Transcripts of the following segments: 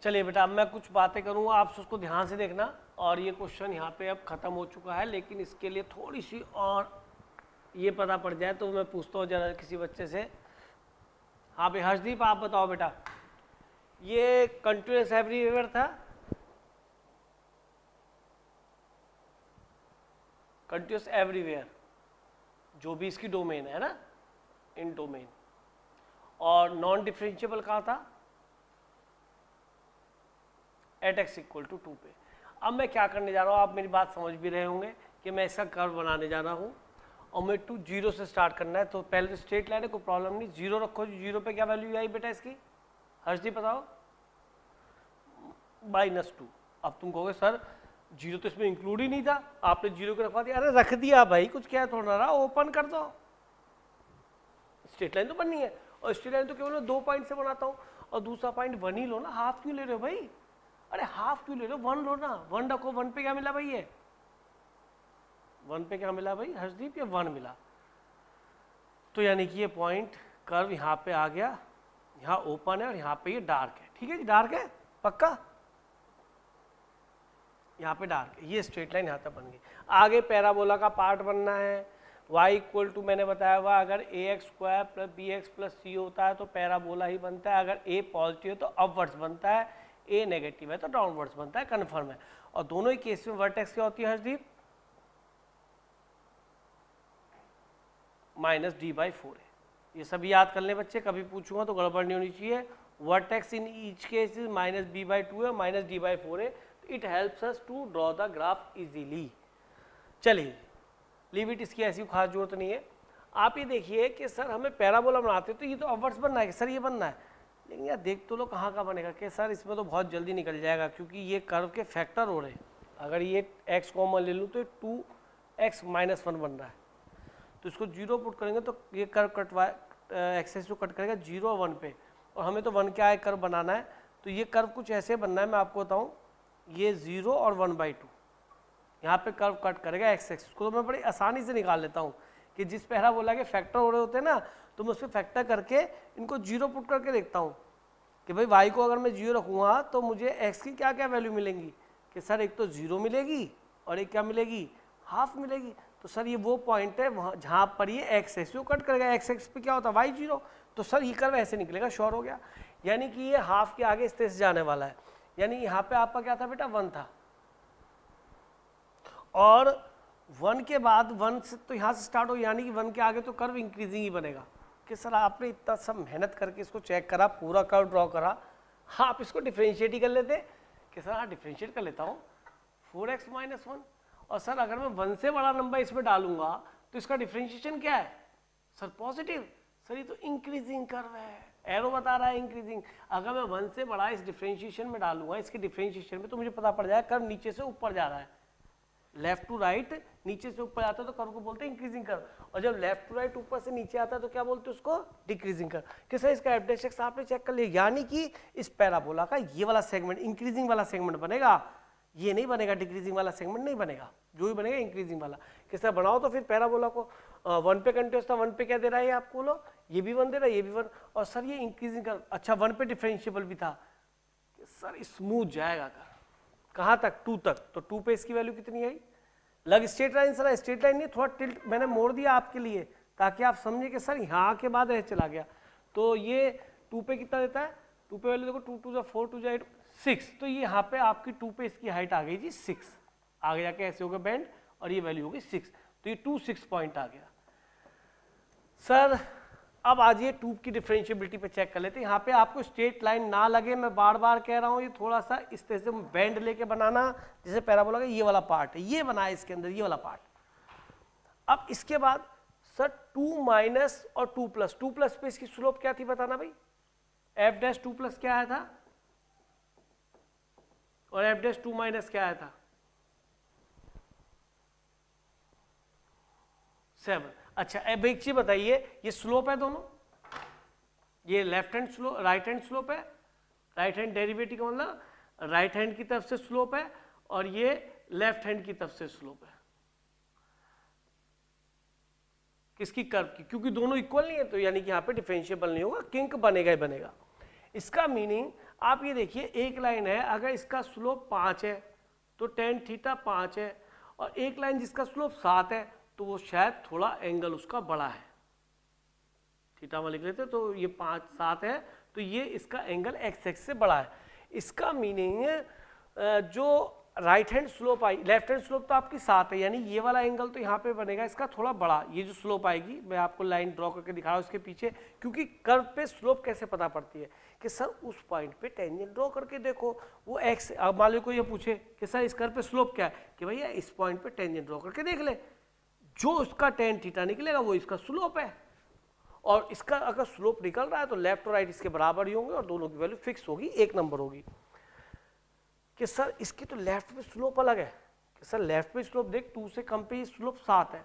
चलिए बेटा, अब मैं कुछ बातें करूँगा, आप उसको ध्यान से देखना। और ये क्वेश्चन यहाँ पे अब ख़त्म हो चुका है, लेकिन इसके लिए थोड़ी सी और ये पता पड़ जाए तो मैं पूछता हूँ जरा किसी बच्चे से। हाँ भाई हर्षदीप, आप बताओ बेटा, ये कंटिन्यूअस एवरीवेयर था, कंटिन्यूअस एवरीवेयर जो भी इसकी डोमेन है ना, इन डोमेन, और नॉन डिफरेंशिएबल कहाँ था, एट एक्स इक्वल टू 2 पे। अब मैं क्या करने जा रहा हूँ, आप मेरी बात समझ भी रहे होंगे कि मैं इसका कर्व बनाने जा रहा हूँ और मैं 0 से स्टार्ट करना है। तो पहले तो स्ट्रेट लाइन है, कोई प्रॉब्लम नहीं, 0 रखो। 0 पे क्या वैल्यू आई बेटा इसकी, हर्षदीप बताओ, -2। अब तुम कहोगे सर 0 तो इसमें इंक्लूड ही नहीं था, आपने 0 को रखवा दिया। अरे रख दिया भाई, कुछ क्या थोड़ा रहा, ओपन कर दो, स्ट्रेट लाइन तो बननी है। और स्ट्रेट लाइन तो केवल मैं 2 पॉइंट से बनाता हूँ, और दूसरा पॉइंट 1 ही लो ना, हाफ क्यों ले रहे हो भाई, अरे हाफ क्यों ले रहे हो, 1 लो ना, 1 रखो। 1 पे क्या मिला भाई, ये 1 पे क्या मिला भाई हर्षदीप, ये 1 मिला। तो यानी कि ये पॉइंट कर्व यहाँ पे आ गया, यहाँ ओपन है और यहाँ पे ये डार्क है। ठीक है जी, डार्क है पक्का, यहाँ पे डार्क है, ये स्ट्रेट लाइन यहाँ तक बन गई। आगे पैराबोला का पार्ट बनना है, y इक्वल टू मैंने बताया हुआ, अगर ax² plus bx plus c होता है तो पैराबोला ही बनता है, अगर a पॉजिटिव है तो अपवर्ड्स बनता है, a नेगेटिव है तो डाउनवर्ड्स बनता है, कन्फर्म है। और दोनों ही केस में वर्टेक्स क्या होती है हर्षदीप, -d/4 है। ये सभी याद कर लें बच्चे, कभी पूछूंगा तो गड़बड़ नहीं होनी चाहिए। Vertex in each case is -b/2 है, -d/4 है। It helps us to draw the graph easily. चलिए लीव इट, इसकी ऐसी खास जरूरत नहीं है। आप ये देखिए कि सर हमें पैराबोला बनाते तो ये तो अपवर्ड्स बनना है कि सर ये बनना है, लेकिन यार देख तो लो कहाँ का बनेगा कि सर इसमें तो बहुत जल्दी निकल जाएगा, क्योंकि ये कर्व के फैक्टर हो रहे हैं। अगर ये x कॉमन ले लूँ तो 2x - 1 बन रहा है, तो इसको 0 पुट करेंगे तो ये कर्व कटवा एक्सेस को कट करेगा 0 और 1 पे, और हमें तो 1 क्या है कर्व बनाना है। तो ये कर्व कुछ ऐसे बनना है, मैं आपको बताऊँ, ये 0 और 1/2 यहाँ पे कर्व कट करेगा एक्स एक्सिस को। तो मैं बड़ी आसानी से निकाल लेता हूँ कि जिस पैराबोला के फैक्टर हो रहे होते हैं ना, तो मैं उसमें फैक्टर करके इनको 0 पुट करके देखता हूँ कि भाई y को अगर मैं 0 रखूँगा तो मुझे x की क्या क्या वैल्यू मिलेंगी, कि सर एक तो 0 मिलेगी और एक क्या मिलेगी, हाफ मिलेगी। तो सर ये वो पॉइंट है वहाँ जहाँ पर ये एक्स एक्सिस को कट करेगा, एक्स एक्सिस पे क्या होता है y 0, तो सर ये कर्व ऐसे निकलेगा, श्योर हो गया। यानी कि ये हाफ के आगे इस तरह से जाने वाला है, यानी यहाँ पे आपका क्या था बेटा, 1 था, और 1 के बाद 1 से तो यहाँ से स्टार्ट हो, यानी कि 1 के आगे तो कर्व इंक्रीजिंग ही बनेगा। कि सर आपने इतना सब मेहनत करके इसको चेक करा, पूरा कर्व ड्रॉ करा, हाँ आप इसको डिफ्रेंशिएट ही कर लेते कि सर हाँ डिफ्रेंशिएट कर लेता हूँ 4x - 1, और सर अगर मैं 1 से बड़ा नंबर इसमें डालूंगा तो इसका डिफ्रेंशिएशन क्या है सर, पॉजिटिव। सर ये तो इंक्रीजिंग कर्व है, एरो बता रहा है इंक्रीजिंग। अगर मैं 1 से बड़ा इस डिफ्रेंशिएशन में डालूंगा, इसके डिफ्रेंशिएशन में, तो मुझे पता पड़ जाएगा कर्व नीचे से ऊपर जा रहा है, लेफ्ट टू राइट नीचे से ऊपर आता है तो कर्व को बोलते हैं इंक्रीजिंग कर्व, और जब लेफ्ट टू राइट ऊपर से नीचे आता है तो क्या बोलते हैं उसको, डिक्रीजिंग कर्व। कि सर इसका f' आपने चेक कर लिया, यानी कि इस पैराबोला का ये वाला सेगमेंट इंक्रीजिंग वाला सेगमेंट बनेगा, ये नहीं बनेगा, डिक्रीजिंग वाला सेगमेंट नहीं बनेगा, जो भी बनेगा इंक्रीजिंग वाला। किस तरह बनाओ तो फिर पैराबोला को 1 पे कंटिन्यूअस था, 1 पे क्या दे रहा है ये आपको, लो ये भी 1 दे रहा है, ये भी 1, और सर ये इंक्रीजिंग कर्व, अच्छा 1 पे डिफरेंशिएबल भी था, सर स्मूथ जाएगा कर्व कहाँ तक, 2 तक। तो 2 पे इसकी वैल्यू कितनी आई, लग straight line, sir straight line नहीं, थोड़ा टिल्ट मैंने मोड़ दिया आपके लिए ताकि आप समझे कि सर यहाँ के बाद ऐसे चला गया। तो ये 2 पे कितना देता है, 2 पे वैल्यू देखो, 2 × 2 = 4, 2 × 8 6, तो ये यहाँ पे आपकी 2 पे इसकी हाइट आ गई जी 6, आगे जाके ऐसे हो गया बैंड, और ये वैल्यू हो गई 6, तो ये 2 6 पॉइंट आ गया। सर अब आज ये 2 की डिफरेंशिएबिलिटी पे चेक कर लेते हैं। यहाँ पे आपको स्ट्रेट लाइन ना लगे, मैं बार बार कह रहा हूँ, ये थोड़ा सा इस तरह से बैंड लेके बनाना, जैसे पैराबोला का ये वाला पार्ट है, ये बना है इसके अंदर ये वाला पार्ट। अब इसके बाद सर 2 - और 2+, 2+ पे इसकी स्लोप क्या थी बताना भाई, f' 2+ क्या आया था और f' 2- क्या आया था, 7। अच्छा अब एक चीज बताइए, ये स्लोप है दोनों, ये left hand slope, right hand slope है, राइट हैंड डेरिवेटिव का मतलब राइट हैंड की तरफ से स्लोप है, और ये लेफ्ट हैंड की तरफ से स्लोप है किसकी, कर्व की, क्योंकि दोनों इक्वल नहीं है, तो यानी कि यहाँ पे डिफरेंशिएबल नहीं होगा, किंक बनेगा ही बनेगा। इसका मीनिंग आप ये देखिए एक लाइन है, अगर इसका स्लोप 5 है तो टेन थीटा 5 है, और एक लाइन जिसका स्लोप 7 है तो वो शायद थोड़ा एंगल उसका बड़ा है, थीटा में लिख लेते तो ये 5 7 है तो ये इसका एंगल एक्स एक्स से बड़ा है। इसका मीनिंग जो राइट हैंड स्लोप आई, लेफ्ट हैंड स्लोप तो आपकी 7 है, यानी ये वाला एंगल तो यहाँ पे बनेगा इसका थोड़ा बड़ा, ये जो स्लोप आएगी मैं आपको लाइन ड्रॉ करके दिखा रहा हूँ इसके पीछे, क्योंकि कर्व पे स्लोप कैसे पता पड़ती है कि सर उस पॉइंट पे टेंजेंट ड्रॉ करके देखो वो एक्स, अब मान लो कोई ये पूछे कि सर इस कर्व पे स्लोप क्या है, कि भैया इस पॉइंट पे टेंजेंट ड्रॉ करके देख ले, जो उसका टेन थीटा निकलेगा वो इसका स्लोप है, और इसका अगर स्लोप निकल रहा है तो लेफ्ट और राइट इसके बराबर ही होंगे और दोनों की वैल्यू फिक्स होगी, एक नंबर होगी। कि सर इसकी तो लेफ्ट में स्लोप अलग है, कि सर लेफ्ट पे स्लोप देख 2 से कम पे स्लोप 7 है,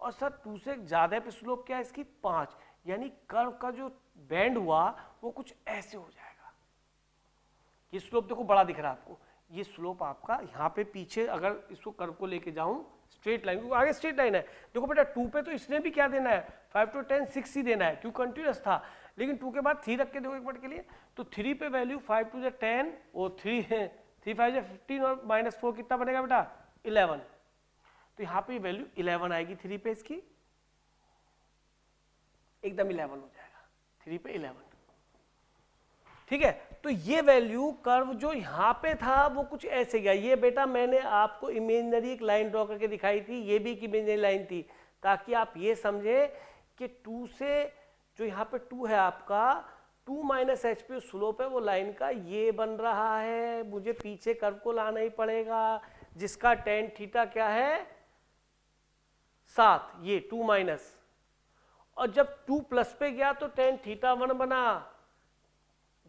और सर 2 से ज़्यादा पे स्लोप क्या है इसकी 5, यानी कर्व का जो बैंड हुआ वो कुछ ऐसे हो जाएगा। ये स्लोप देखो बड़ा दिख रहा है आपको, ये स्लोप आपका यहाँ पे पीछे अगर इसको कर्व को लेके जाऊँ स्ट्रेट लाइन, क्योंकि आगे स्ट्रेट लाइन है, देखो बेटा 2 पे तो इसने भी क्या देना है 5 to 10 6 ही देना है, क्यों कंटिन्यूस था, लेकिन 2 के बाद 3 रख के देखो एक मिनट के लिए, तो 3 पे वैल्यू 5 to 10 और 3 है, 3 5 15 और -4 कितना बनेगा बेटा 11, तो यहाँ पे वैल्यू 11 आएगी 3 पे, इसकी एकदम 11 हो जाएगा 3 पे 11, ठीक है। तो ये वैल्यू कर्व जो यहाँ पे था वो कुछ ऐसे गया, ये बेटा मैंने आपको इमेजिनरी एक लाइन ड्रॉ करके दिखाई थी, ये भी एक इमेजिनरी लाइन थी, ताकि आप ये समझे कि 2 से जो यहाँ पे 2 है आपका 2 माइनस एच पे स्लोप है वो लाइन का ये बन रहा है, मुझे पीछे कर्व को लाना ही पड़ेगा जिसका टेन थीटा क्या है 7, ये 2 माइनस, और जब 2 प्लस पे गया तो टेन थीटा 1 बना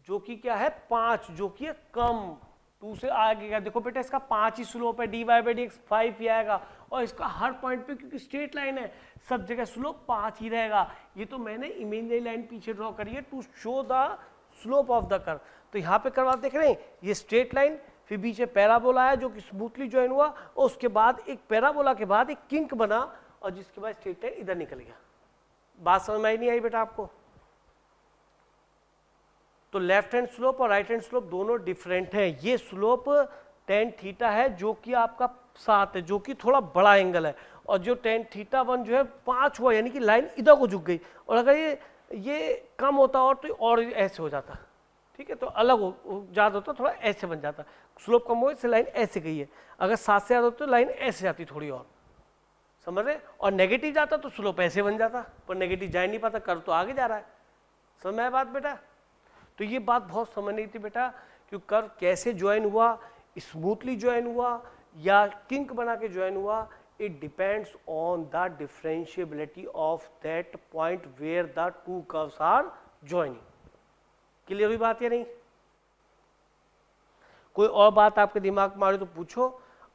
जो कि क्या है 5, जो कि है कम, 2 से आगे गया, देखो बेटा इसका 5 ही स्लोप है, dy बाई डी एक्स 5 ही आएगा, और इसका हर पॉइंट पे क्योंकि स्ट्रेट लाइन है सब जगह स्लोप 5 ही रहेगा। ये तो मैंने इमेजिनरी लाइन पीछे ड्रॉ करी है to show the slope of the curve. तो यहाँ पे कर्व आप देख रहे हैं, ये स्ट्रेट लाइन, फिर बीच में पैराबोला है जो कि स्मूथली ज्वाइन हुआ, और उसके बाद एक पैराबोला के बाद एक किंक बना, और जिसके बाद स्ट्रेट लाइन इधर निकल गया। बात समझ में आई नहीं आई बेटा आपको? तो लेफ्ट हैंड स्लोप और राइट हैंड स्लोप दोनों डिफरेंट हैं। ये स्लोप टेन थीटा है जो कि आपका 7 है, जो कि थोड़ा बड़ा एंगल है, और जो टेन थीटा 1 जो है 5 हुआ, यानी कि लाइन इधर को झुक गई, और अगर ये कम होता और ऐसे हो जाता, ठीक है, तो अलग हो ज़्यादा होता थोड़ा ऐसे बन जाता, स्लोप कम हो इससे लाइन ऐसे गई है, अगर 7 से ज़्यादा होती तो लाइन ऐसे जाती थोड़ी और, समझ रहे, और नेगेटिव जाता तो स्लोप ऐसे बन जाता, पर नेगेटिव जा ही नहीं पाता, कर्व तो आगे जा रहा है। समझ में आया बात बेटा? तो ये बात बहुत समझनी थी बेटा कि कर्व कैसे ज्वाइन हुआ, स्मूथली ज्वाइन हुआ या किंक बना के ज्वाइन हुआ, it depends on the differentiability of that point where the two curves are joining. Clear हुई बात या नहीं? कोई और बात आपके दिमाग में आ रही तो पूछो।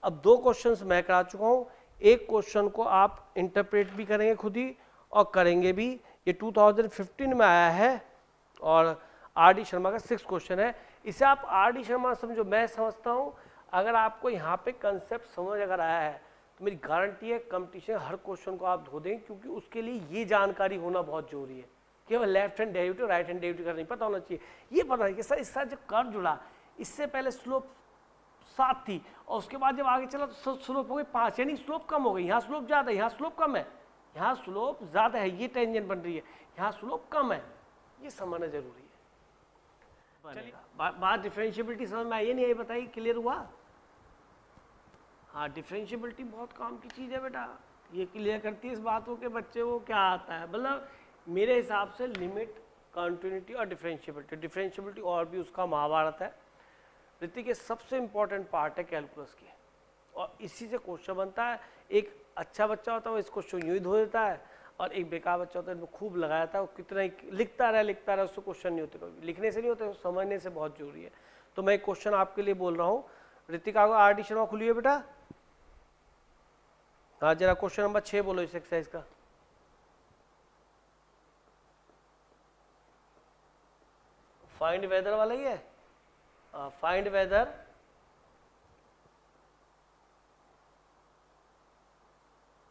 अब 2 क्वेश्चंस मैं करा चुका हूं, एक क्वेश्चन को आप इंटरप्रेट भी करेंगे खुद ही और करेंगे भी, ये 2015 में आया है और आर डी शर्मा का 6 क्वेश्चन है। इसे आप आर डी शर्मा समझो, मैं समझता हूं अगर आपको यहाँ पे कंसेप्ट समझ अगर आया है तो मेरी गारंटी है कंपटीशन हर क्वेश्चन को आप धो देंगे, क्योंकि उसके लिए ये जानकारी होना बहुत जरूरी है। केवल left hand derivative right hand derivative का नहीं पता होना चाहिए, ये पता है कि सर इसका जो कर्व जुड़ा, इससे पहले स्लोप 7 थी और उसके बाद जब आगे चला तो स्लोप हो गई 5, यानी स्लोप कम हो गई, यहाँ स्लोप ज़्यादा है, यहाँ स्लोप कम है, यहाँ स्लोप ज़्यादा है, ये टेंजेंट बन रही है, यहाँ स्लोप कम है, ये समझना जरूरी है। चलिए बात डिफरेंशिएबिलिटी समझ में आई नहीं आई बताइए, क्लियर हुआ? हाँ, डिफरेंशिएबिलिटी बहुत काम की चीज़ है बेटा, ये क्लियर करती है इस बातों के बच्चे को क्या आता है, मतलब मेरे हिसाब से लिमिट, कॉन्टिन्यूटी और डिफरेंशिएबिलिटी, डिफरेंशिएबिलिटी और भी उसका महाभारत है। ऋतिक, ये सबसे इंपॉर्टेंट पार्ट है कैलकुलस की, और इसी से क्वेश्चन बनता है। एक अच्छा बच्चा होता है वो इस क्वेश्चन यूँ ही धो देता है, और एक बेकार बच्चा होता है इसमें खूब लगाया था, वो कितना ही लिखता रहा उससे क्वेश्चन नहीं होते, कभी लिखने से नहीं होते, समझने से बहुत जरूरी है। तो मैं एक क्वेश्चन आपके लिए बोल रहा हूँ, ऋतिक आपको आर डी शर्मा खुली है बेटा? हाँ, जरा क्वेश्चन नंबर 6 बोलो इस एक्सरसाइज का। फाइंड वेदर वाला ही है, find whether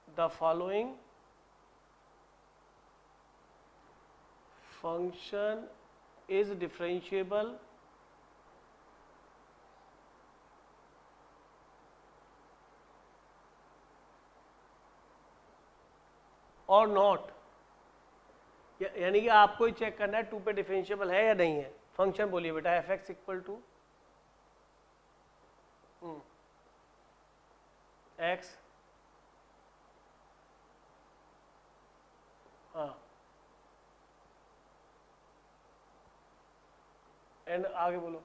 the following function is differentiable और नॉट, यानी कि आपको ही चेक करना है 2 पे डिफरेंशिएबल है या नहीं है। फंक्शन बोलिए बेटा, f x equal to x, हाँ, एंड आगे बोलो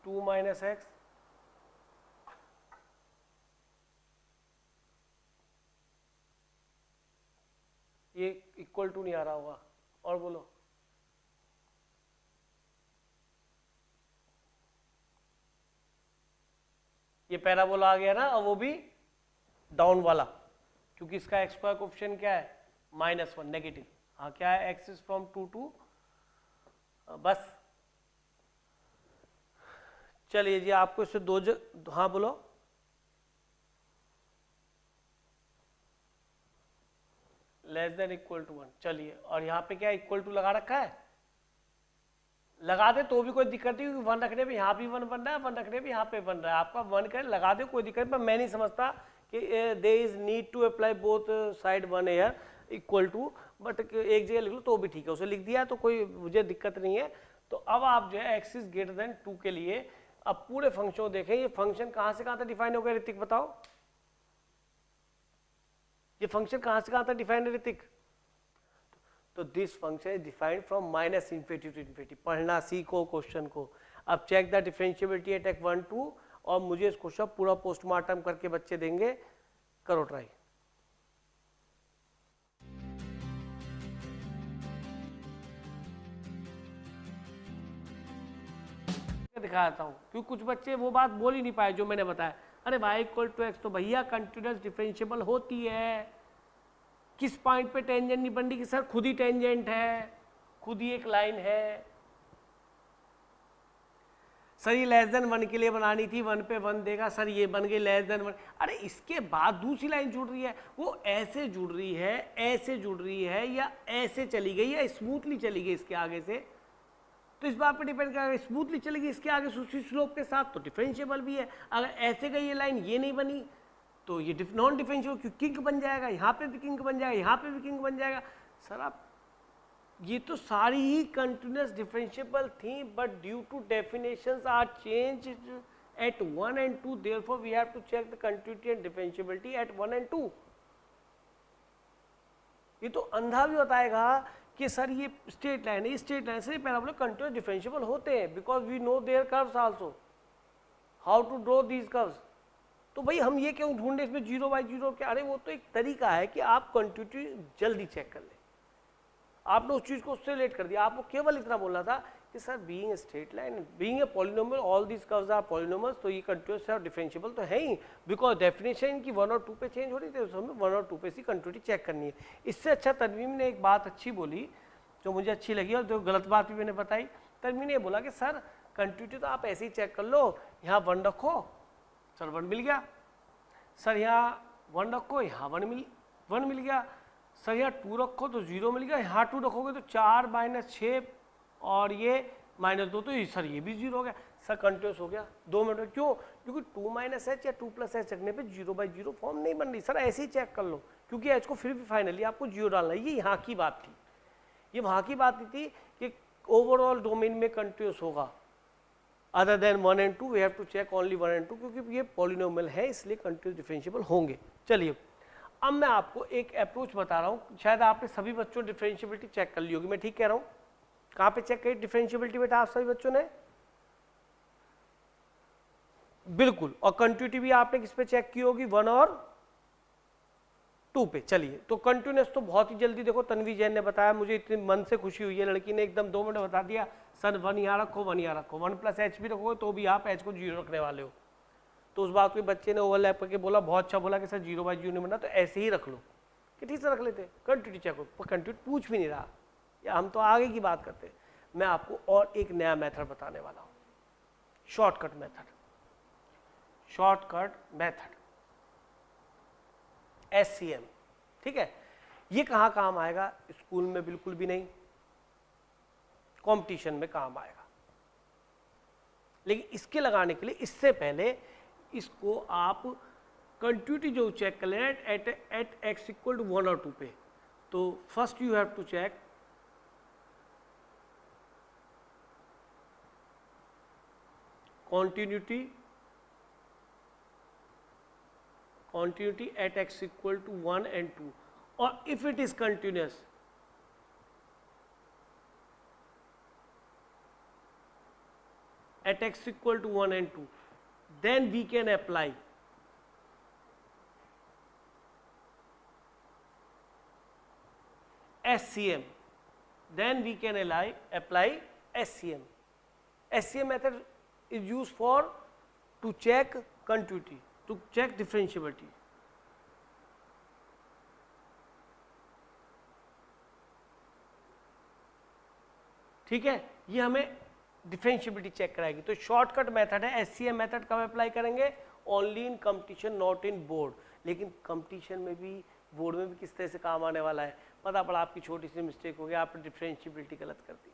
2 माइनस एक्स, ये इक्वल टू नहीं आ रहा होगा, और बोलो ये पैराबोला आ गया ना, और वो भी डाउन वाला, क्योंकि इसका एक्स स्क्वायर कोएफिशिएंट क्या है -1 नेगेटिव। हाँ क्या है, एक्स इज फ्रॉम 2 टू, बस चलिए जी आपको इससे हाँ बोलो, लेस देन इक्वल टू 1, चलिए, और यहाँ पे क्या इक्वल टू लगा रखा है, लगा दे तो भी कोई दिक्कत नहीं, क्योंकि 1 रखने पे यहाँ भी 1 बन रहा है, 1 रखने पे यहाँ पे बन रहा है, आपका 1 करे लगा दे कोई दिक्कत, पर मैं नहीं समझता कि there is need to apply both side 1 air equal to, but एक जगह लिख लो तो भी ठीक है, उसे लिख दिया तो कोई मुझे दिक्कत नहीं है। तो अब आप जो है एक्स इज ग्रेटर देन 2 के लिए अब पूरे फंक्शन को देखें, ये फंक्शन कहाँ से कहाँ तक डिफाइन हो गया ऋतिक बताओ, ये फंक्शन कहाँ से कहाँ तक डिफाइन है ऋतिक? तो this function is defined from -∞ to ∞, पढ़ना सीखो क्वेश्चन को। अब check the differentiability at x 1 2, और मुझे इस क्वेश्चन पूरा पोस्टमार्टम करके बच्चे देंगे, करो ट्राई। दिखाता हूँ क्योंकि कुछ बच्चे वो बात बोल ही नहीं पाए जो मैंने बताया, अरे y इक्वल टू एक्स तो भैया कंटिन्यूअस डिफरेंशिएबल होती है, किस पॉइंट पे टेंजेंट नहीं बन रही कि सर खुद ही टेंजेंट है, खुद ही एक लाइन है। सर ये लेस देन 1 के लिए बनानी थी, 1 पे 1 देगा, सर ये बन गई लेस देन 1, अरे इसके बाद दूसरी लाइन जुड़ रही है, वो ऐसे जुड़ रही है, ऐसे जुड़ रही है, या ऐसे चली गई, या स्मूथली चली गई इसके आगे से, तो इस बात पे डिपेंड करेगा, स्मूथली चलेगी इसके आगे सूसी स्लोप के साथ तो डिफरेंशिएबल भी है, अगर ऐसे गई ये लाइन ये नहीं बनी तो ये नॉन डिफरेंशिएबल, क्योंकि किंक बन जाएगा, यहाँ पे भी किंक बन जाएगा, यहाँ पे भी किंक बन जाएगा। सर आप ये तो सारी ही कंटिन्यूअस डिफरेंशिएबल थी, but due to definitions are change at 1 and 2, therefore we have to check the continuity and differentiability at 1 and 2। ये तो अंधा भी बताएगा कि सर ये स्ट्रेट लाइन है, स्ट्रेट लाइन से पैराबोला कंटिन्यूअस डिफरेंशिएबल होते हैं, because we know their curves also, how to draw these curves. तो भाई हम ये क्यों ढूंढे इसमें 0/0 क्या, अरे वो तो एक तरीका है कि आप कंटिन्यूटी जल्दी चेक कर लें, आपने उस चीज को उससे रिलेट कर दिया, आपको केवल इतना बोलना था कि sir being a straight line, being a polynomial, all these curves are polynomials, तो ये कंटिन्यूअस और डिफरेंशिएबल तो है ही, बिकॉज डेफिनेशन की 1 और 2 पे चेंज हो रही थी, तो हमें 1 और 2 पे सी कंटिन्यूटी चेक करनी है। इससे अच्छा तनवीम ने एक बात अच्छी बोली जो मुझे अच्छी लगी, और जो गलत बात भी मैंने बताई, तनवीम ने बोला कि सर कंटिन्यूटी तो आप ऐसे ही चेक कर लो, यहाँ 1 रखो, सर 1 मिल गया, सर यहाँ 1 रखो, यहाँ 1 मिल गया, सर यहाँ 2 रखो तो 0 मिल गया, यहाँ 2 रखोगे तो 4 - 6 और ये -2, तो सर ये भी 0 हो गया, सर कंटिन्यूअस हो गया 2 मिनट में। क्यों? क्योंकि 2 - h या 2 + h रखने पे 0/0 फॉर्म नहीं बन रही, सर ऐसे ही चेक कर लो, क्योंकि h को फिर भी फाइनली आपको 0 डालना है, ये यहाँ की बात थी, ये वहाँ की बात नहीं थी कि ओवरऑल डोमेन में कंटिन्यूअस होगा, other than 1 and 2 we have to check only 1 and 2, क्योंकि ये पॉलिनोमियल है इसलिए कंटिन्यूअस डिफरेंशिएबल होंगे। चलिए अब मैं आपको एक अप्रोच बता रहा हूँ, शायद आपने सभी बच्चों ने डिफरेंशिएबिलिटी चेक कर ली होगी, मैं ठीक कह रहा हूँ? कहाँ पे चेक करी डिफरेंशिएबिलिटी बेटा आप सभी बच्चों ने? बिल्कुल, और कंटिन्यूटी भी आपने किस पे चेक की होगी? 1 और 2 पे। चलिए तो कंटिन्यूअस तो बहुत ही जल्दी, देखो तन्वी जैन ने बताया, मुझे इतनी मन से खुशी हुई है, लड़की ने एकदम 2 मिनट बता दिया, सर 1 यहाँ रखो, 1 यहाँ रखो, 1 + h भी रखोगे तो भी आप h को 0 रखने वाले हो, तो उस बात को बच्चे ने ओवरलैप करके बोला, बहुत अच्छा बोला कि सर 0/0 नहीं बना, तो ऐसे ही रख लो, कि ठीक से रख लेते, कंटिन्यूटी चेक हो, पर कंटिन्यूटी पूछ भी नहीं रहा, या हम तो आगे की बात करते। मैं आपको और एक नया मेथड बताने वाला हूँ, शॉर्टकट मेथड, SCM, ठीक है? ये कहाँ काम आएगा? स्कूल में बिल्कुल भी नहीं, कंपटीशन में काम आएगा, लेकिन इसके लगाने के लिए इससे पहले इसको आप कंटिन्यूटी जो चेक कर लेना एट एक्स इक्वल टू 1 और 2 पे। तो first you have to check continuity at x equal to 1 and 2, or if it is continuous at x equal to 1 and 2, then we can apply SCM. Then we can apply SCM. SCM method is used for to check continuity, to check differentiability. ठीक है, ये हमें differentiability check कराएगी। तो shortcut method है SCM method. कब apply करेंगे? Only in competition, not in board. लेकिन कंपटीशन में भी, बोर्ड में भी किस तरह से काम आने वाला है? पता पड़ा आपकी छोटी सी मिस्टेक हो गया, आपने डिफरेंशिएबिलिटी गलत कर दी,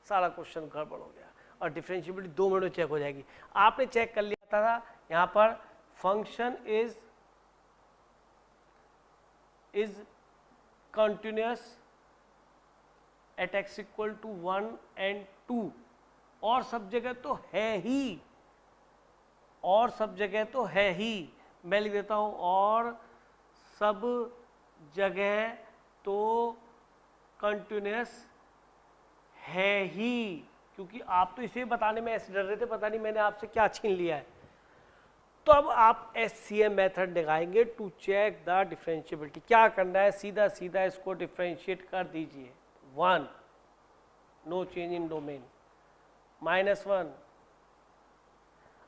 सारा क्वेश्चन गड़बड़ हो गया और डिफरेंशिएबिलिटी 2 मिनट में चेक हो जाएगी। आपने चेक कर लिया था यहाँ पर function is continuous at x equal to 1 and 2, और सब जगह तो है ही, और सब जगह तो है ही। मैं लिख देता हूँ और सब जगह तो कंटिन्यूअस है ही, क्योंकि आप तो इसे बताने में ऐसे डर रहे थे, पता नहीं मैंने आपसे क्या छीन लिया है। तो अब आप एससीएम मेथड लगाएंगे टू चेक द डिफरेंशिएबिलिटी। क्या करना है? सीधा सीधा इसको डिफरेंशिएट कर दीजिए। 1, नो चेंज इन डोमेन, -1।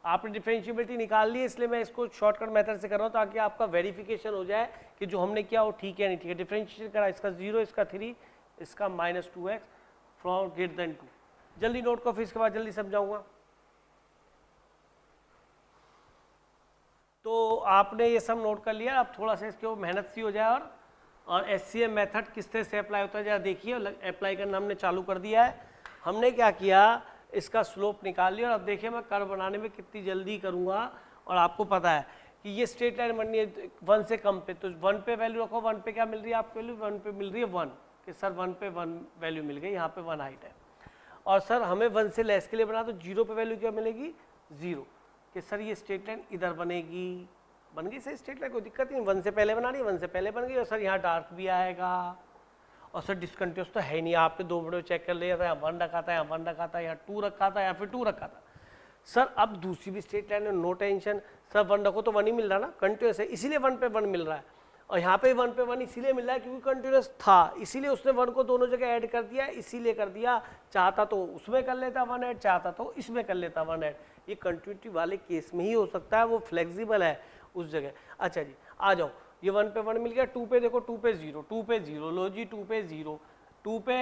आपने डिफरेंशिएबिलिटी निकाल ली, इसलिए मैं इसको शॉर्टकट मेथड से कर रहा हूँ ताकि आपका वेरिफिकेशन हो जाए कि जो हमने किया वो ठीक है नहीं ठीक है। डिफरेंशिएट करा, इसका 0, इसका 3, इसका -2x फ्रॉम ग्रेटर देन 2। जल्दी नोट करो, फिर इसके बाद जल्दी समझाऊंगा। तो आपने ये सब नोट कर लिया। अब थोड़ा सा इसके ऊपर मेहनत सी हो जाए और एससीएम मेथड किस तरह से अप्लाई होता है जरा देखिए। अप्लाई करना हमने चालू कर दिया है। हमने क्या किया, इसका स्लोप निकाल लिया। और अब देखिए मैं कर्व बनाने में कितनी जल्दी करूँगा। और आपको पता है कि ये स्ट्रेट लाइन बननी है 1 से कम पे, तो 1 पे वैल्यू रखो। 1 पे क्या मिल रही है आपको वैल्यू? 1 पे मिल रही है 1, कि सर 1 पे 1 वैल्यू मिल गई, यहाँ पे 1 हाइट है। और सर हमें 1 से लेस के लिए बना, तो 0 पे वैल्यू क्या मिलेगी? 0, कि सर ये स्ट्रेट लाइन इधर बनेगी। बन गई सही स्ट्रेट लाइन, कोई दिक्कत नहीं। 1 से पहले बनानी है, 1 से पहले बन गई। और सर यहाँ डार्क भी आएगा। और सर डिसकंटिन्यूअस तो है नहीं, आपने 2 वीडियो चेक कर लिया था, यहाँ 1 रखा था, यहाँ 1 रखा था, यहाँ 2 रखा था, या फिर 2 रखा था। सर अब दूसरी भी स्ट्रेट लाइन है, नो टेंशन। सर 1 रखो तो 1 ही मिल रहा ना, कंटिन्यूअस है, इसीलिए 1 पे 1 मिल रहा है। और यहाँ पे 1 पे 1 इसीलिए मिल रहा है क्योंकि कंटिन्यूअस था, इसीलिए उसने 1 को दोनों जगह ऐड कर दिया, इसीलिए कर दिया। चाहता तो उसमें कर लेता 1 ऐड, चाहता तो इसमें कर लेता 1 ऐड। ये कंटिन्यूटी वाले केस में ही हो सकता है, वो फ्लेक्सिबल है उस जगह। अच्छा जी, आ जाओ। ये 1 पे 1 मिल गया। 2 पे देखो, 2 पे 0, 2 पे 0, लो जी 2 पे 0। 2 पे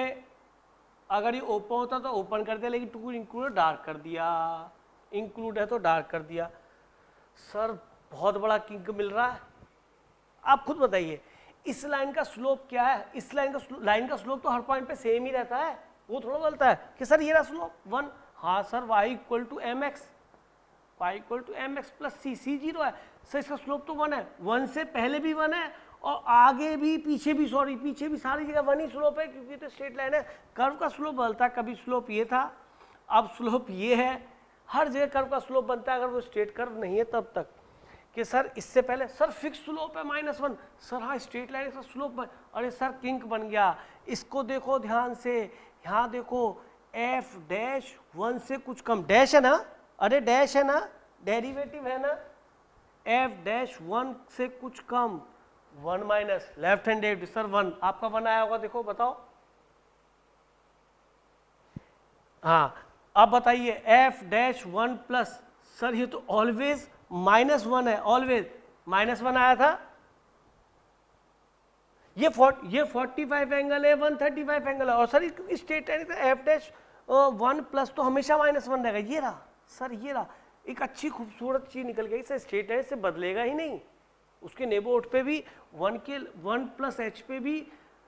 अगर ये ओपन होता तो ओपन कर दिया, लेकिन 2 इंक्लूड डार्क कर दिया, इंक्लूड है तो डार्क कर दिया। सर बहुत बड़ा किंक मिल रहा है। आप खुद बताइए इस लाइन का स्लोप क्या है? इस लाइन का स्लोप तो हर पॉइंट पे सेम ही रहता है, वो थोड़ा बोलता है कि सर ये रहा स्लोप 1। हाँ sir, y equal to mx, y equal to mx plus c, c 0 है। सर इसका स्लोप तो 1 है, 1 से पहले भी 1 है और आगे भी, पीछे भी, सॉरी पीछे भी, सारी जगह 1 ही स्लोप है क्योंकि तो स्ट्रेट लाइन है। कर्व का स्लोप बदलता है, कभी स्लोप ये था, अब स्लोप ये है। हर जगह कर्व का स्लोप बनता है अगर वो स्ट्रेट कर्व नहीं है तब तक। कि सर इससे पहले सर फिक्स स्लोप है -1। सर हाँ स्ट्रेट लाइन का स्लोप, अरे सर किंक बन गया। इसको देखो ध्यान से, यहाँ देखो f डैश 1 से कुछ कम, डैश है ना, अरे डैश है ना, डेरिवेटिव है ना, f डैश 1 से कुछ कम, 1 minus left hand derivative. Sir 1, आपका 1 आया होगा, देखो बताओ। हाँ अब बताइए f डैश 1 प्लस, सर ये तो ऑलवेज -1 है, ऑलवेज -1 आया था। ये 45 एंगल है, 135 एंगल है। और sir straight line f dash 1 plus तो हमेशा -1 रहेगा। ये रहा सर, ये रहा एक अच्छी खूबसूरत चीज निकल गई। सर स्ट्रेट लाइन से बदलेगा ही नहीं, उसके नेबरहुड पे भी 1 प्लस h पे भी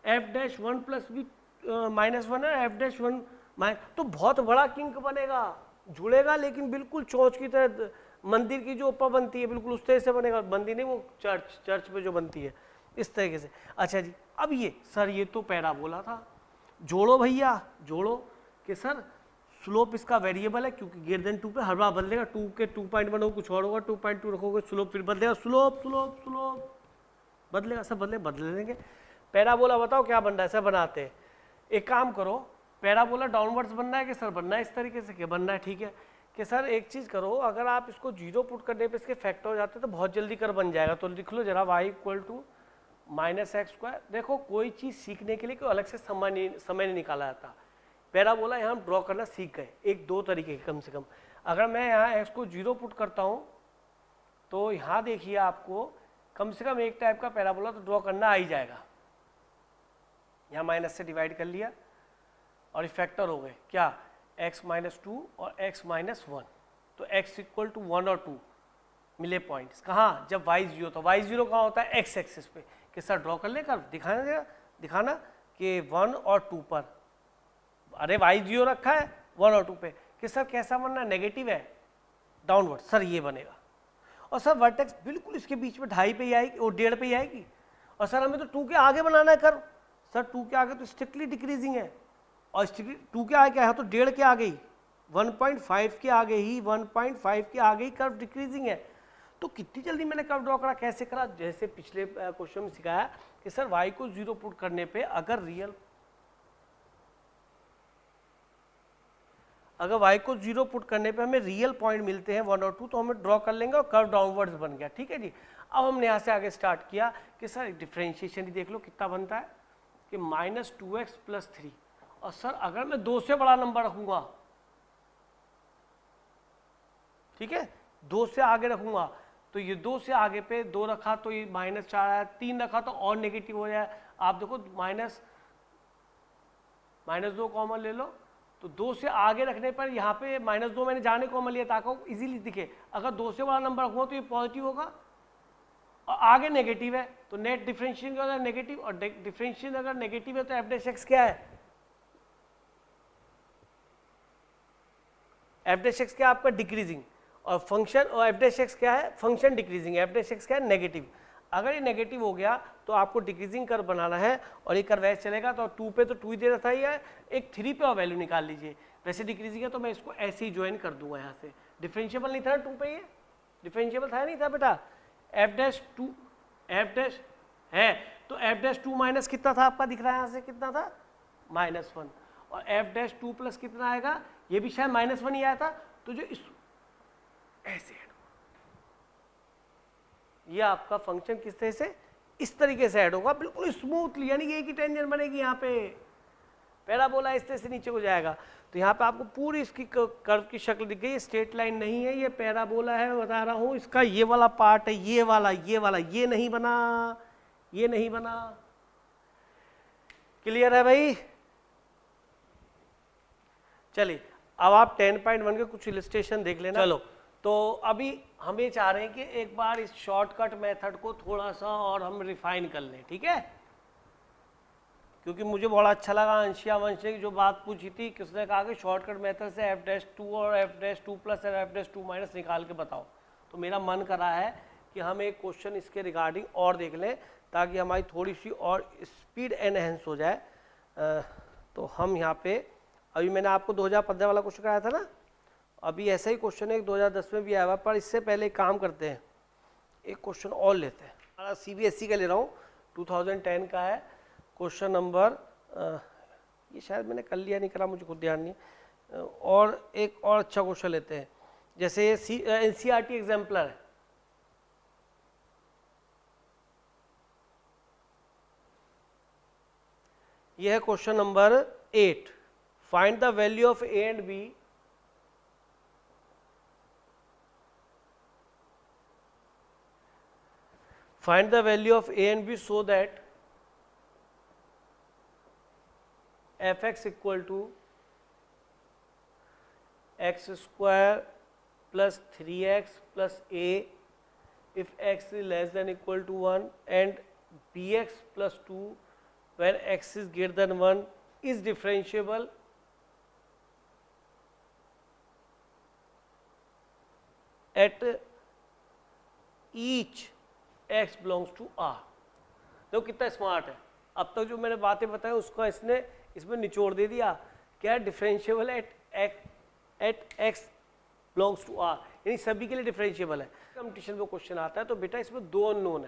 f डैश 1 प्लस भी -1 है, f डैश 1 तो बहुत बड़ा किंक बनेगा, जुड़ेगा लेकिन बिल्कुल चोंच की तरह मंदिर की जो ऊपर बनती है बिल्कुल उस तरह से बनेगा, मंदिर नहीं वो चर्च पे जो बनती है इस तरीके से। अच्छा जी, अब ये सर ये तो पैराबोला था, जोड़ो भैया जोड़ो कि सर स्लोप इसका वेरिएबल है क्योंकि ग्रेटर देन 2 पे हर बार बदलेगा, 2 के 2.1 हो कुछ और होगा, 2.2 रखोगे स्लोप फिर बदलेगा, स्लोप स्लोप स्लोप बदलेगा, सब बदले देंगे। पैराबोला बताओ क्या बन रहा है, सब बनाते हैं। एक काम करो, पैराबोला डाउनवर्ड्स बनना है कि सर बनना है इस तरीके से, क्या बनना है, ठीक है कि सर एक चीज़ करो, अगर आप इसको 0 पुट करने पे इसके फैक्टर हो जाते तो बहुत जल्दी कर बन जाएगा। तो लिख लो जरा y इक्वल टू -x²। देखो कोई चीज़ सीखने के लिए कोई अलग से समय नहीं निकाला जाता। पैराबोला यहाँ हम ड्रॉ करना सीख गए, एक दो तरीके के कम से कम। अगर मैं यहाँ x को 0 पुट करता हूँ तो यहाँ देखिए आपको कम से कम एक टाइप का पैराबोला तो ड्रॉ करना आ ही जाएगा। यहाँ माइनस से डिवाइड कर लिया और फैक्टर हो गए क्या, x -2 और x -1, तो x इक्वल टू 1 और 2 मिले पॉइंट्स कहाँ, जब y 0 था। y 0 कहाँ होता है, x एक्सिस पे। कि सर ड्रॉ कर ले कर दिखाना कि 1 और 2 पर, अरे y 0 रखा है 1 और 2 पे, कि सर कैसा बनना है, नेगेटिव है डाउनवर्ड, सर ये बनेगा। और सर वर्टेक्स बिल्कुल इसके बीच में 2.5 पे ही आएगी और 1.5 पे ही आएगी। और सर हमें तो 2 के आगे बनाना है कर, सर 2 के आगे तो स्ट्रिक्टली डिक्रीजिंग है, और स्ट्रिक्टली 2 के आगे क्या है तो 1.5 के आगे ही, 1.5 के आगे ही, 1.5 के आगे ही कर्व डिक्रीजिंग है। तो कितनी जल्दी मैंने कर्व ड्रॉ करा, कैसे करा, जैसे पिछले क्वेश्चन में सिखाया कि सर y को 0 पुट करने पे अगर y को 0 पुट करने पे हमें रियल पॉइंट मिलते हैं 1 और 2 तो हमें ड्रॉ कर लेंगे और कर्व डाउनवर्ड्स बन गया, ठीक है जी। अब हमने यहाँ से आगे स्टार्ट किया कि सर डिफ्रेंशिएशन ही देख लो कितना बनता है कि -2x + 3। और सर अगर मैं 2 से बड़ा नंबर रखूंगा, ठीक है 2 से आगे रखूंगा, तो ये 2 से आगे पे 2 रखा तो ये -4 आया, 3 रखा तो और नेगेटिव हो जाए। आप देखो -2 कॉमन ले लो, तो 2 से आगे रखने पर यहाँ पे -2 मैंने जाने कॉमन लिया ताकि इजीली दिखे। अगर 2 से बड़ा नंबर रखूंगा तो ये पॉजिटिव होगा और आगे नेगेटिव है, तो नेट डिफरेंशिएशन क्या होता है, नेगेटिव। और डिफरेंशिएशन अगर नेगेटिव है तो f' क्या है, f' क्या आपका डिक्रीजिंग, और फंक्शन और f' क्या है फंक्शन डिक्रीजिंग, f' क्या है नेगेटिव। अगर ये नेगेटिव हो गया तो आपको डिक्रीजिंग कर्व बनाना है और ये कर्व ऐसे चलेगा। तो 2 पे तो 2 ही दे रखा है, एक 3 पे और वैल्यू निकाल लीजिए। वैसे डिक्रीजिंग है तो मैं इसको ऐसे ही ज्वाइन कर दूंगा यहाँ से। डिफरेंशिएबल नहीं था ना 2 पे, ये डिफरेंशिएबल था नहीं था बेटा, f' है तो f' 2 - कितना था आपका दिख रहा है यहाँ से, कितना था -1, और f' 2 + कितना आएगा, ये भी शायद -1 ही आया था। तो जो इस ऐसे ये आपका फंक्शन किस तरह से, इस तरीके से ऐड होगा बिल्कुल स्मूथली, यानी कि एक ही टेंजेंट बनेगी यहाँ पे। पैराबोला इस तरह से नीचे को जाएगा, तो यहाँ पे आपको पूरी इसकी कर्व की शक्ल दिख गई। स्ट्रेट लाइन नहीं है, ये पैराबोला है, बता रहा हूँ। इसका ये वाला पार्ट है, ये वाला ये नहीं बना, ये नहीं बना। क्लियर है भाई? चलिए अब आप 10.1 के कुछ इलस्ट्रेशन देख लेना। चलो तो अभी हम ये चाह रहे हैं कि एक बार इस शॉर्टकट मेथड को थोड़ा सा और हम रिफाइन कर लें, ठीक है, क्योंकि मुझे बड़ा अच्छा लगा अंशिया वंश ने जो बात पूछी थी कि उसने कहा कि शॉर्टकट मेथड से f'2 और f'2 + और f'2 - निकाल के बताओ। तो मेरा मन कर रहा है कि हम एक क्वेश्चन इसके रिगार्डिंग और देख लें ताकि हमारी थोड़ी सी और स्पीड एनहेंस हो जाए। तो हम यहाँ पे अभी मैंने आपको 2015 वाला क्वेश्चन कराया था ना, अभी ऐसा ही क्वेश्चन है 2010 में भी आया हुआ, पर इससे पहले एक काम करते हैं, एक क्वेश्चन और लेते हैं। हमारा CBSE का ले रहा हूँ, 2010 का है, क्वेश्चन नंबर ये शायद मैंने कर लिया नहीं करा, मुझे खुद ध्यान नहीं। और एक और अच्छा क्वेश्चन लेते हैं, जैसे ये NCERT एग्जाम्पलर है। यह है question number 8, find the value of A and B find the value of A and B so that f(x) equal to x² plus 3x plus a if x is less than equal to 1 and bx plus 2 when x is greater than 1 is differentiable at each x belongs to R. देखो कितना smart है, अब तक जो मैंने बातें बताई उसका इसने इसमें निचोड़ दे दिया। क्या differentiable at x belongs to R, यानी सभी के लिए डिफरेंशिएबल है। कंपटीशन में क्वेश्चन आता है तो बेटा इसमें दो अननोन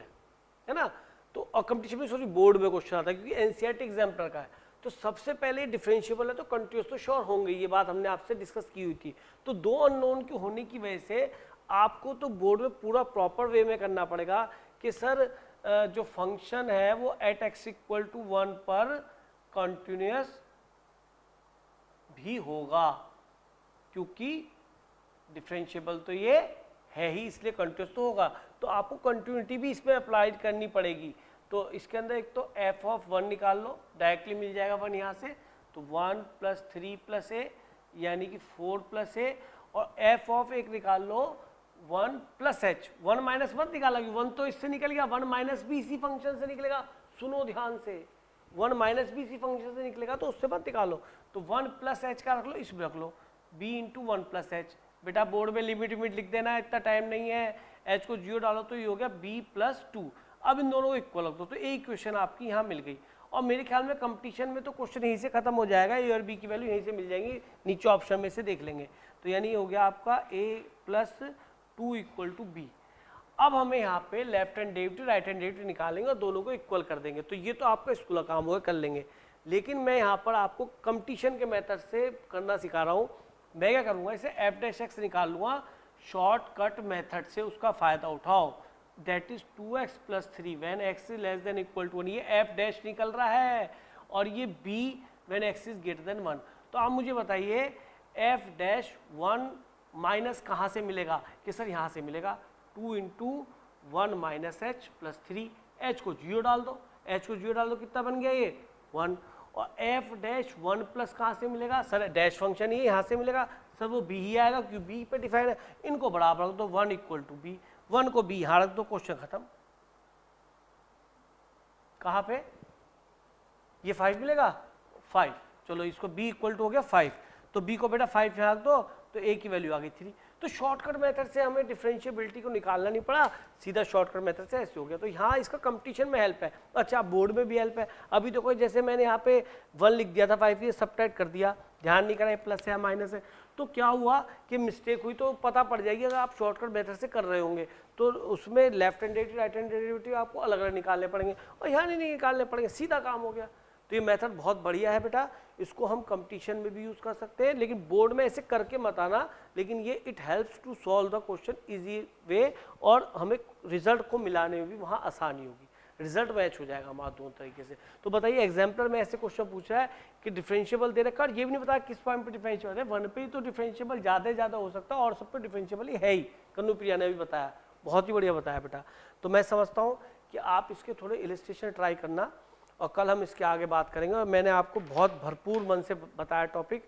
है ना, तो और कंपटीशन में सॉरी बोर्ड में क्वेश्चन आता है क्योंकि एनसीईआरटी एग्जाम्पलर का है, तो सबसे पहले डिफरेंशिएबल है तो कंटिन्यूअस तो श्योर होंगे, ये बात हमने आपसे डिस्कस की हुई थी। तो दो अननोन के होने की वजह से आपको तो बोर्ड में पूरा प्रॉपर वे में करना पड़ेगा कि सर जो फंक्शन है वो एट एक्स इक्वल टू 1 पर कंटिन्यूअस भी होगा, क्योंकि डिफरेंशिएबल तो ये है ही इसलिए कंटिन्यूअस तो होगा। तो आपको कंटिन्यूटी भी इसमें अप्लाइड करनी पड़ेगी। तो इसके अंदर एक तो एफ ऑफ 1 निकाल लो, डायरेक्टली मिल जाएगा 1 यहाँ से, तो 1 + 3 + a यानी कि 4 + a, और एफ ऑफ एक निकाल लो 1 + h, 1 - 1 निकाला, 1 तो इससे निकल गया, 1 - b इसी फंक्शन से निकलेगा। सुनो ध्यान से, 1 - b इसी फंक्शन से निकलेगा तो उससे मत निकालो। तो 1 + h का रख लो, इसमें रख लो b × 1 + h। बेटा बोर्ड में लिमिट लिख देना, इतना टाइम नहीं है। h को 0 डालो तो ये हो गया b + 2। अब इन दोनों को इक्वल रख दो, तो एक इक्वेशन आपकी यहाँ मिल गई। और मेरे ख्याल में कंपटीशन में तो क्वेश्चन यहीं से खत्म हो जाएगा, ए और बी की वैल्यू यहीं से मिल जाएंगी, नीचे ऑप्शन में से देख लेंगे। तो यानी हो गया आपका a + 2 = b। अब हमें यहाँ पे left hand derivative right hand derivative निकालेंगे और दोनों को इक्वल कर देंगे। तो ये तो आपका स्कूल का काम होगा, कर लेंगे। लेकिन मैं यहाँ पर आपको कंपटीशन के मेथड से करना सिखा रहा हूँ। मैं क्या करूँगा, इसे f' निकाल लूँगा शॉर्टकट मेथड से, उसका फ़ायदा उठाओ। That is 2x + 3 when x < 1। ये f' निकल रहा है और ये b व्हेन x > 1। तो आप मुझे बताइए f' 1 - कहाँ से मिलेगा कि सर यहाँ से मिलेगा, 2 × 1 - h + 3, h को 0 डाल दो, h को 0 डाल दो, कितना बन गया ये 1। और f' 1 + कहाँ से मिलेगा, सर डैश फंक्शन ये यहाँ से मिलेगा, सर वो b ही आएगा क्योंकि b पे डिफाइन है। इनको बराबर रख दो, 1 = b, 1 को b यहाँ रख दो, क्वेश्चन खत्म। कहाँ पे ये 5 मिलेगा, 5, चलो इसको b = हो गया 5, तो b को बेटा 5 यहाँ रख दो, तो a की वैल्यू आ गई 3। तो शॉर्टकट मेथड से हमें डिफरेंशिएबिलिटी को निकालना नहीं पड़ा, सीधा शॉर्टकट मेथड से ऐसे हो गया। तो यहाँ इसका कंपटीशन में हेल्प है, अच्छा बोर्ड में भी हेल्प है। अभी तो कोई जैसे मैंने यहाँ पे 1 लिख दिया था 5, ये सबट्रैक्ट कर दिया, ध्यान नहीं करा प्लस है माइनस है, तो क्या हुआ कि मिस्टेक हुई तो पता पड़ जाएगी अगर आप शॉर्टकट मेथड से कर रहे होंगे। तो उसमें left hand derivative right hand derivative आपको अलग अलग निकालने पड़ेंगे और यहाँ नहीं निकालने पड़ेंगे, सीधा काम हो गया। तो ये मेथड बहुत बढ़िया है बेटा, इसको हम कंपटीशन में भी यूज़ कर सकते हैं, लेकिन बोर्ड में ऐसे करके मत आना। लेकिन ये it helps to solve the question easy way, और हमें रिजल्ट को मिलाने में भी वहाँ आसानी होगी, रिजल्ट मैच हो जाएगा हमारा दोनों तरीके से। तो बताइए एग्जाम्पलर में ऐसे क्वेश्चन पूछा है कि डिफरेंशिएबल दे रखा है, ये भी नहीं पता किस पॉइंट पे डिफरेंशिएबल है, 1 पे ही तो डिफरेंशिएबल ज़्यादा हो सकता है और सब पे डिफरेंशिएबल ही है ही। कन्नू प्रिया ने भी बताया, बहुत ही बढ़िया बताया बेटा। तो मैं समझता हूँ कि आप इसके थोड़े इलस्ट्रेशन ट्राई करना, और कल हम इसके आगे बात करेंगे। और मैंने आपको बहुत भरपूर मन से बताया टॉपिक,